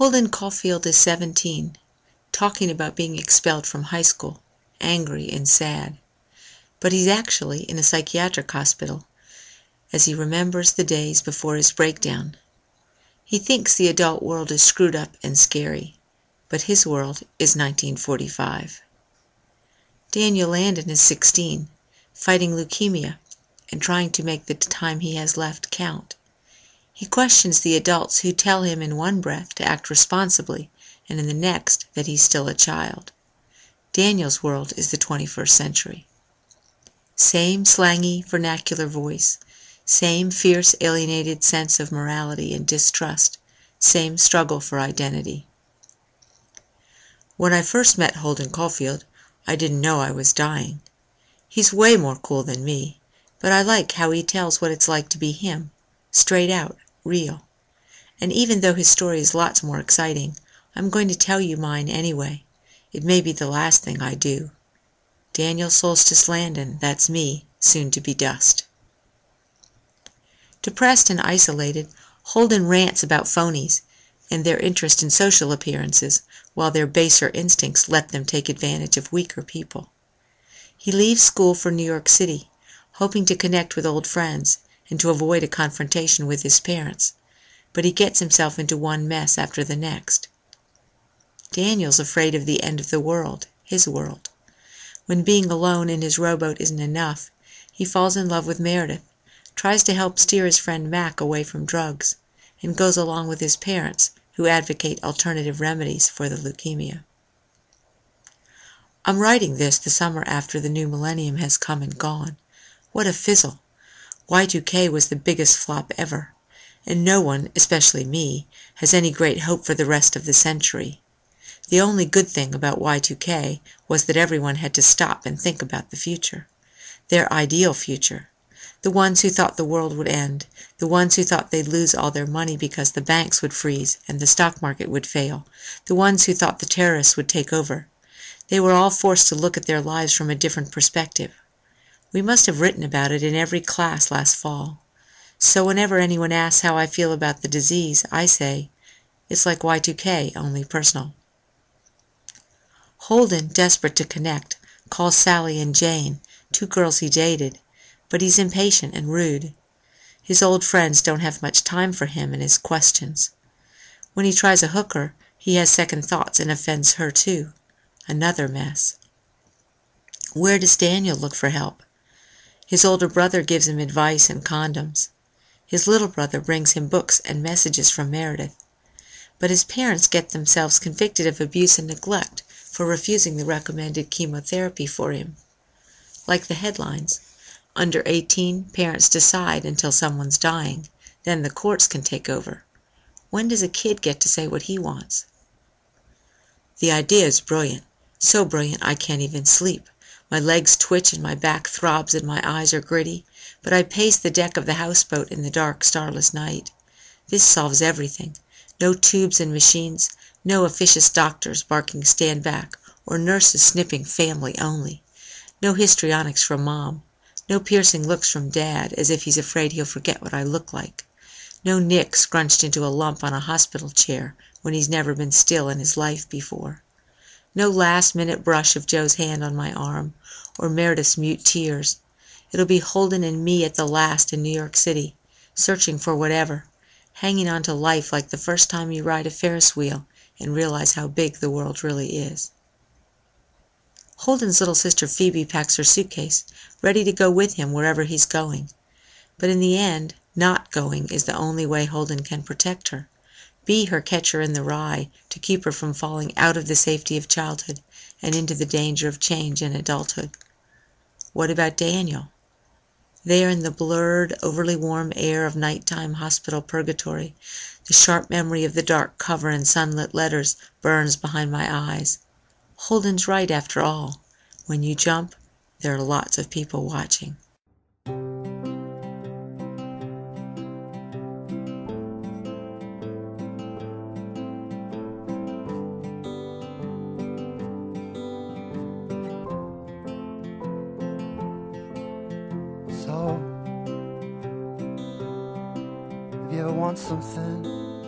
Holden Caulfield is 17, talking about being expelled from high school, angry and sad. But he's actually in a psychiatric hospital as he remembers the days before his breakdown. He thinks the adult world is screwed up and scary, but his world is 1945. Daniel Landon is 16, fighting leukemia and trying to make the time he has left count. He questions the adults who tell him in one breath to act responsibly and in the next that he's still a child. Daniel's world is the 21st century. Same slangy, vernacular voice, same fierce, alienated sense of morality and distrust, same struggle for identity. When I first met Holden Caulfield, I didn't know I was dying. He's way more cool than me, but I like how he tells what it's like to be him, straight out, real. And even though his story is lots more exciting, I'm going to tell you mine anyway. It may be the last thing I do. Daniel Solstice Landon, that's me, soon to be dust. Depressed and isolated, Holden rants about phonies and their interest in social appearances, while their baser instincts let them take advantage of weaker people. He leaves school for New York City, hoping to connect with old friends and to avoid a confrontation with his parents, but he gets himself into one mess after the next. Daniel's afraid of the end of the world, his world. When being alone in his rowboat isn't enough, he falls in love with Meredith, tries to help steer his friend Mac away from drugs, and goes along with his parents, who advocate alternative remedies for the leukemia. I'm writing this the summer after the new millennium has come and gone. What a fizzle! Y2K was the biggest flop ever, and no one, especially me, has any great hope for the rest of the century. The only good thing about Y2K was that everyone had to stop and think about the future. Their ideal future. The ones who thought the world would end, the ones who thought they'd lose all their money because the banks would freeze and the stock market would fail, the ones who thought the terrorists would take over. They were all forced to look at their lives from a different perspective. We must have written about it in every class last fall. So whenever anyone asks how I feel about the disease, I say, it's like Y2K, only personal. Holden, desperate to connect, calls Sally and Jane, two girls he dated, but he's impatient and rude. His old friends don't have much time for him and his questions. When he tries a hooker, he has second thoughts and offends her too. Another mess. Where does Daniel look for help? His older brother gives him advice and condoms. His little brother brings him books and messages from Meredith. But his parents get themselves convicted of abuse and neglect for refusing the recommended chemotherapy for him. Like the headlines, under 18, parents decide until someone's dying, then the courts can take over. When does a kid get to say what he wants? The idea is brilliant, so brilliant I can't even sleep. My legs twitch and my back throbs and my eyes are gritty, but I pace the deck of the houseboat in the dark, starless night. This solves everything. No tubes and machines, no officious doctors barking stand back, or nurses snipping family only. No histrionics from Mom. No piercing looks from Dad, as if he's afraid he'll forget what I look like. No Nick scrunched into a lump on a hospital chair when he's never been still in his life before. No last-minute brush of Joe's hand on my arm, or Meredith's mute tears. It'll be Holden and me at the last in New York City, searching for whatever, hanging on to life like the first time you ride a Ferris wheel and realize how big the world really is. Holden's little sister Phoebe packs her suitcase, ready to go with him wherever he's going. But in the end, not going is the only way Holden can protect her. Be her catcher in the rye to keep her from falling out of the safety of childhood and into the danger of change in adulthood. What about Daniel? There in the blurred, overly warm air of nighttime hospital purgatory, the sharp memory of the dark cover and sunlit letters burns behind my eyes. Holden's right after all. When you jump, there are lots of people watching. So, if you ever want something